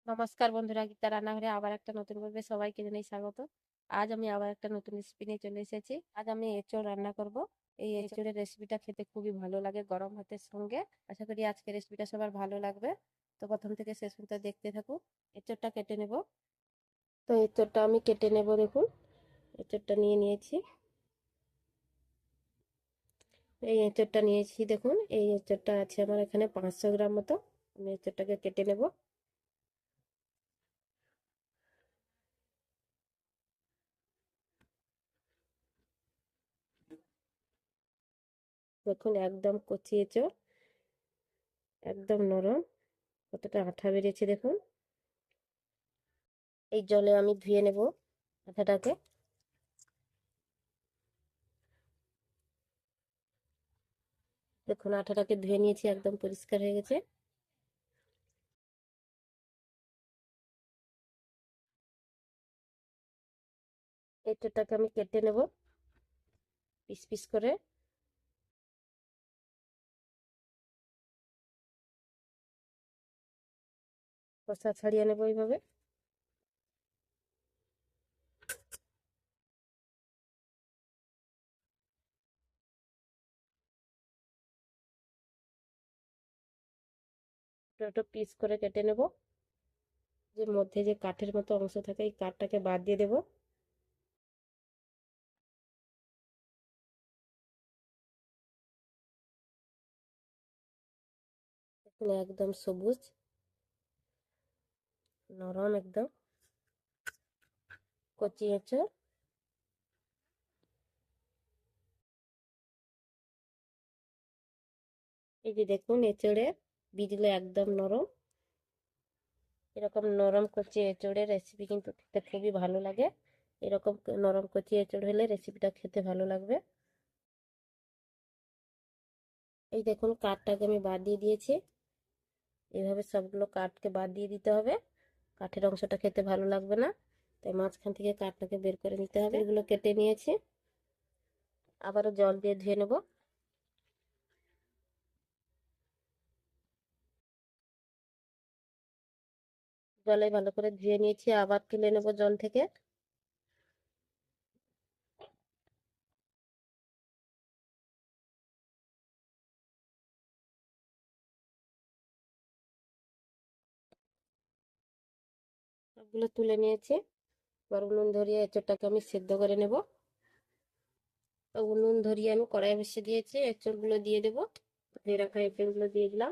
নমস্কার বন্ধুরা, গীতা রান্নাঘরে আবার একটা নতুন পর্বে সবাইকে জানাই স্বাগত। আজ আমি আবার একটা নতুন রেসিপি নিয়ে চলে এসেছি। আজ আমি এঁচোড় রান্না করব। এই এঁচোড়ের রেসিপিটা খেতে খুবই ভালো লাগে গরম ভাতের সঙ্গে। আশা করি আজকে রেসিপিটা সবার ভালো লাগবে। তো প্রথম থেকে শেষ পর্যন্ত দেখতে থাকুন। এঁচোড়টা কেটে নেব। তো এঁচোড়টা আমি কেটে নেব। দেখুন, এঁচোড়টা নিয়ে নিয়েছি। এই এঁচোড়টা নিয়েছি, দেখুন এই এঁচোড়টা আছে আমার এখানে 500 গ্রাম মতো। আমি এঁচোড়টাকে কেটে নেব। দেখুন একদম কচি এঁচোড়, একদম নরম, কতটা আঠা বেরিয়েছে দেখুন। এই জলে আমি ধুয়ে নেব আঠাটাকে। দেখুন আঠাটাকে ধুয়ে নিয়েছি, একদম পরিষ্কার হয়ে গেছে। এঁচোড়টাকে আমি কেটে নেব পিস পিস করে। খোসা ছাড়িয়ে নেব এইভাবে। ছোট পিস করে কেটে নেব। যে মধ্যে যে কাঠের মতো অংশ থাকে, এই কাঠটাকে বাদ দিয়ে দেব। দেখুন একদম সবুজ, নরম, একদম কচি এঁচোড়। এই যে দেখুন এঁচোড়ের বীজগুলো একদম নরম। এরকম নরম কচি এঁচোড়ের রেসিপি কিন্তু খেতে খুবই ভালো লাগে। এরকম নরম কচি এঁচোড় হলে রেসিপিটা খেতে ভালো লাগবে। এই দেখুন কাঠটাকে আমি বাদ দিয়ে দিয়েছি। এইভাবে সবগুলো কাঠকে বাদ দিয়ে দিতে হবে। কাঠের অংশটা খেতে ভালো লাগবে না, তাই মাঝখান থেকে কাঠটাকে বের করে নিতে হবে। এগুলো কেটে নিয়েছি, আবারও জল দিয়ে ধুয়ে নেব। জলে ভালো করে ধুয়ে নিয়েছি, আবার তুলে নেব জল থেকে। সবগুলো তুলে নিয়েছি। এবার উনুন ধরিয়ে এঁচোড়টাকে আমি সেদ্ধ করে নেব। তো উনুন ধরিয়ে আমি কড়াই বসিয়ে দিয়েছি, এঁচোড়গুলো দিয়ে দেবো। ধুয়ে রাখা এঁচোড়গুলো দিয়ে দিলাম।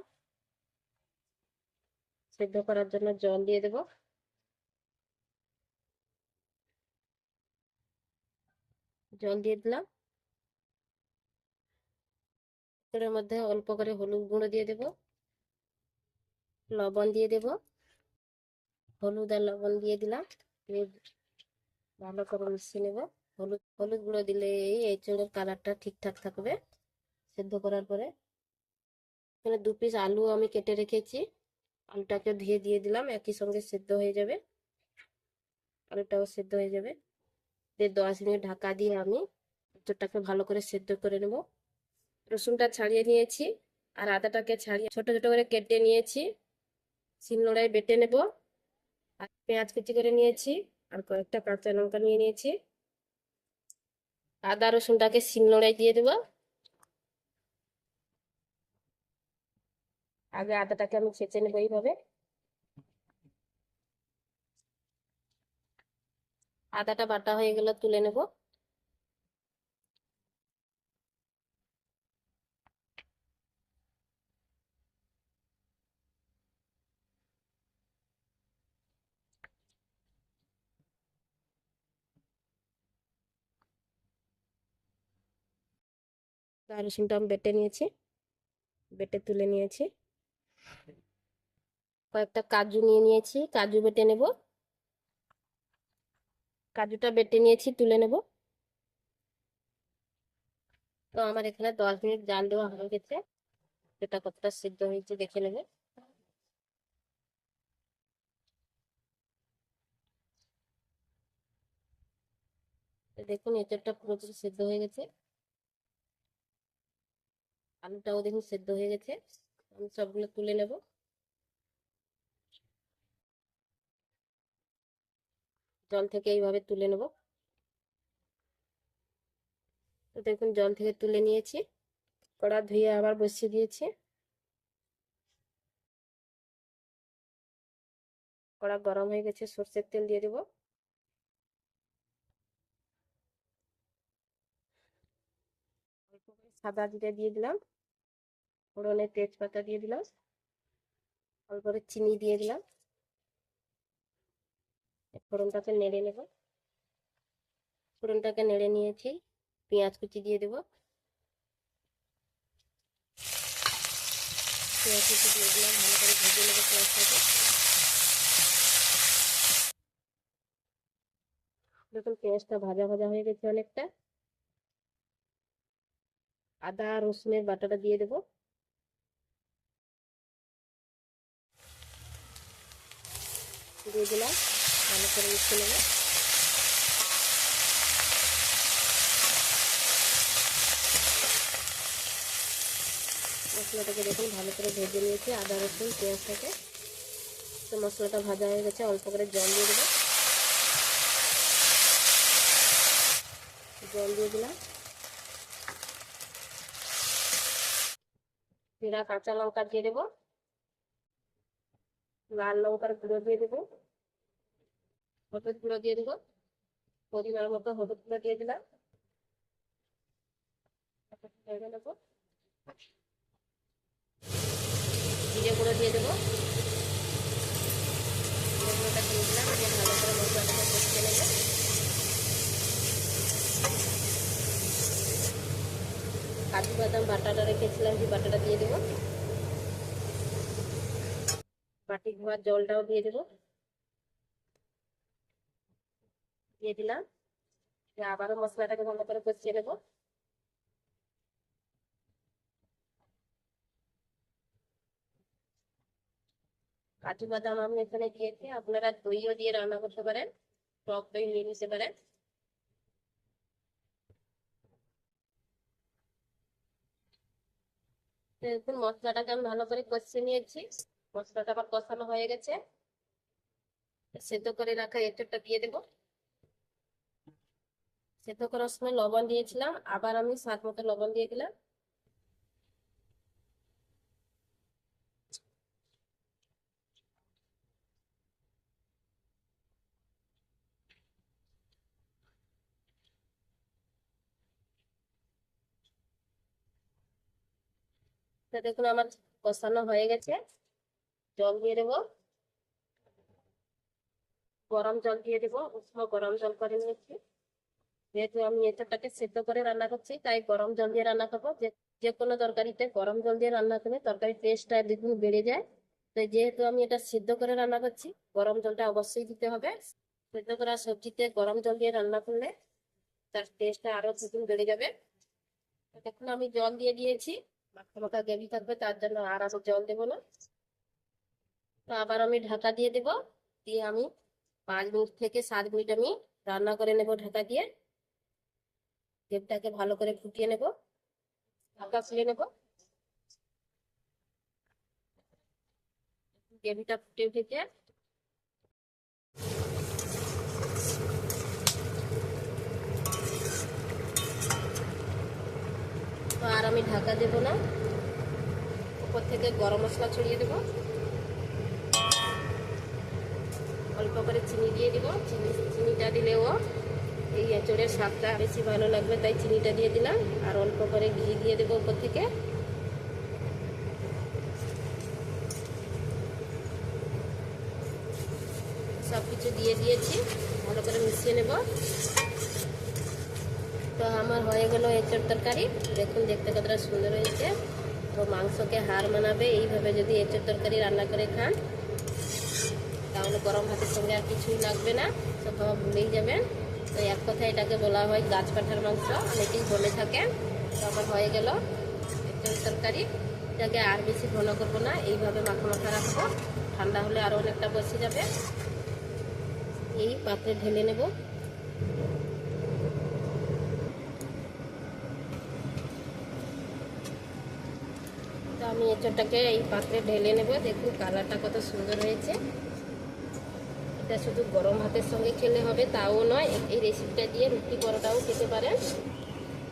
সেদ্ধ করার জন্য জল দিয়ে দেবো। জল দিয়ে দিলাম। এর মধ্যে অল্প করে হলুদ গুঁড়ো দিয়ে দেবো, লবণ দিয়ে দেবো। হলুদ আর লবণ দিয়ে দিলাম। দিয়ে ভালো করে মিশিয়ে নেব। হলুদ হলুদ গুঁড়ো দিলে এই এঁচোড়ের কালারটা ঠিকঠাক থাকবে সেদ্ধ করার পরে। এখানে 2 পিস আলু আমি কেটে রেখেছি, আলুটাকে ধুয়ে দিয়ে দিলাম, একই সঙ্গে সেদ্ধ হয়ে যাবে। আলুটাও সেদ্ধ হয়ে যাবে। 10 মিনিট ঢাকা দিয়ে আমি এঁচোড়টাকে ভালো করে সেদ্ধ করে নেব। রসুনটা ছাড়িয়ে নিয়েছি, আর আদাটাকে ছাড়িয়ে ছোট ছোট করে কেটে নিয়েছি। শিলনোড়ায় বেটে নেব। আর পেঁয়াজ কুচি করে নিয়েছি, আর কয়েকটা কাঁচা লঙ্কা নিয়ে নিয়েছি। আদা রসুনটাকে শিলনোড়ায় দিয়ে দেবো। আগে আদাটাকে আমি ছেঁচে নেবো এইভাবে। আদাটা বাটা হয়ে গেলে তুলে নেব। আদা রসুনটা আমি বেটে নিয়েছি, বেটে তুলে নিয়েছি। কয়েকটা কাজু নিয়ে নিয়েছি, কাজু বেটে নেব। কাজুটা বেটে নিয়েছি, তুলে নেব। তো আমার এখানে 10 মিনিট জাল দেওয়া হয়ে গেছে। এটা কতটা সিদ্ধ হয়েছে দেখে নেবে। দেখুন এঁচোড়টা পুরোপুরি সিদ্ধ হয়ে গেছে। আলুটাও দেখুন সিদ্ধ হয়ে গেছে। আমি সবগুলো তুলে নেব। জল থেকে এইভাবে তুলে নেব। তো দেখুন জল থেকে তুলে নিয়েছি, কড়া ধুয়ে আবার বসিয়ে দিয়েছি। কড়া গরম হয়ে গেছে, সর্ষের তেল দিয়ে দেবো। অল্প করে সাদা জিরে দিয়ে দিলাম, ফোড়নে তেজপাতা দিয়ে দিলাম, অল্প করে চিনি দিয়ে দিলাম। ফোড়নটাকে নেড়ে নেব। ফোড়নটাকে নেড়ে নিয়েছি, পেঁয়াজ কুচি দিয়ে দেবো। পেঁয়াজ কুচি দিয়ে দিলাম, ভালো করে ভেজে নেবো পেঁয়াজটাকে। দেখুন পেঁয়াজটা ভাজা ভাজা হয়ে গেছে অনেকটা। আদা রসুনের বাটাটা দিয়ে দেবো। দিয়ে দিলাম, ভালো করে মিশিয়ে নেবো। মশলাটাকে দেখুন ভালো করে ভেজে নিয়েছি, আদা রসুন পেঁয়াজটাকে। তো মশলাটা ভাজা হয়ে গেছে, অল্প করে জল দিয়ে দেবো। জল দিয়ে দিলাম। জিরা কাঁচা লঙ্কা দিয়ে দেবো, লাল লঙ্কার গুঁড়ো দিয়ে দেবো, হলুদ গুঁড়ো দিয়ে দেবো, পরিমাণ মতো হলুদ গুঁড়ো দিয়ে দিলাম। ভেজে নেবো। জিরে গুঁড়ো দিয়ে দেবো, জিরে গুঁড়োটা দিয়ে দিলাম, দিয়ে ভালো করে মশলাটাকে কষিয়ে নেবো। কাজু বাদাম বাটাটা রেখেছিলাম, সেই বাটাটা দিয়ে দেবো। বাটি ধোয়ার জলটাও দিয়ে দেবো, দিয়ে দিলাম। আবারও মশলাটাকে ভালো করে কষিয়ে নেবো। কাজু বাদাম আমি এখানে দিয়েছি, আপনারা দইও দিয়ে রান্না করতে পারেন, টক দই নিয়ে নিতে পারেন। দেখুন মশলাটাকে আমি ভালো করে কষিয়ে নিয়েছি, মশলাটা আবার কষানো হয়ে গেছে। সেদ্ধ করে রাখা এঁচোড়টা দিয়ে দেবো। সেদ্ধ করার সময় লবণ দিয়েছিলাম, আবার আমি স্বাদ মতো লবণ দিয়ে দিলাম। তো দেখুন আমার কষানো হয়ে গেছে, জল দিয়ে দেবো। গরম জল দিয়ে দেবো, উষ্ণ গরম জল করে নিয়েছি। যেহেতু আমি এঁচোড়টাকে সেদ্ধ করে রান্না করছি, তাই গরম জল দিয়ে রান্না করবো। যে কোনো তরকারিতে গরম জল দিয়ে রান্না করলে তরকারির টেস্টটা দ্বিগুণ বেড়ে যায়। তো যেহেতু আমি এটা সিদ্ধ করে রান্না করছি, গরম জলটা অবশ্যই দিতে হবে। সিদ্ধ করা সবজিতে গরম জল দিয়ে রান্না করলে তার টেস্টটা আরো দ্বিগুণ বেড়ে যাবে। তো দেখুন আমি জল দিয়ে দিয়েছি, মাখা মাখা গ্রেভি থাকবে, তার জন্য আর আমি জল দেবো না। তো আবার আমি ঢাকা দিয়ে দেবো, দিয়ে আমি 5 মিনিট থেকে 7 মিনিট আমি রান্না করে নেব ঢাকা দিয়ে। গ্রেভিটাকে ভালো করে ফুটিয়ে নেব, ঢাকা খুলে নেব। গ্রেভিটা ফুটে উঠেছে। তো আর আমি ঢাকা দেব না, উপর থেকে গরম মশলা ছড়িয়ে দেব, অল্প করে চিনি দিয়ে দিব। চিনিটা দিলেও এই এঁচোড়ের স্বাদটা বেশি ভালো লাগবে, তাই চিনিটা দিয়ে দিলাম। আর অল্প করে ঘি দিয়ে দেবো উপর থেকে। সব কিছু দিয়ে দিয়েছি, ভালো করে মিশিয়ে নেব। তো আমার হয়ে গেল এঁচোড় তরকারি। দেখুন দেখতে কতটা সুন্দর হয়েছে। তো মাংসকে হার মানাবে এইভাবে যদি এঁচোড় তরকারি রান্না করে খান, তাহলে গরম ভাতের সঙ্গে আর কিছুই লাগবে না, সব খাওয়া ভুলেই যাবেন। তো এক কথায় এটাকে বলা হয় গাছ পাঠার মাংস, অনেকেই বলে থাকেন। তো আমার হয়ে গেল এঁচোড় তরকারি। এটাকে আর বেশি ঘন করবো না, এইভাবে মাখা মাখা রাখবো, ঠান্ডা হলে আরও অনেকটা বসে যাবে। এই পাত্রে ঢেলে নেব। তো আমি এঁচোড়টাকে এই পাত্রে ঢেলে নেব। দেখুন কালারটা কত সুন্দর হয়েছে। এটা শুধু গরম ভাতের সঙ্গে খেলে হবে তাও নয়, এই রেসিপিটা দিয়ে রুটি পরোটাও খেতে পারেন।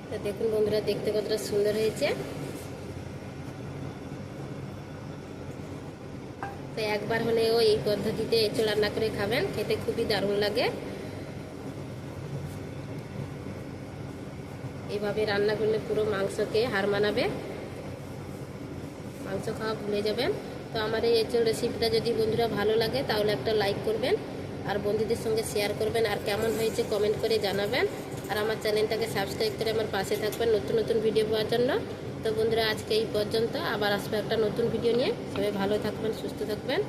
তো দেখুন বন্ধুরা, দেখতে কতটা সুন্দর হয়েছে। তো একবার হলেও এই পদ্ধতিতে এঁচোড় রান্না করে খাবেন, খেতে খুবই দারুণ লাগে। এইভাবে রান্না করলে পুরো মাংসকে হার মানাবে, মাংস খাওয়া ভুলে যাবেন। তো আমার এই এঁচোড় রেসিপিটা যদি বন্ধুরা ভালো লাগে তাহলে একটা লাইক করবেন, আর বন্ধুদের সঙ্গে শেয়ার করবেন, আর কেমন হয়েছে কমেন্ট করে জানাবেন। আর আমার চ্যানেলটাকে সাবস্ক্রাইব করে আমার পাশে থাকবেন নতুন নতুন ভিডিও পাওয়ার জন্য। তো বন্ধুরা, আজকে এই পর্যন্ত, আবার আসবো একটা নতুন ভিডিও নিয়ে। সবাই ভালো থাকবেন, সুস্থ থাকবেন।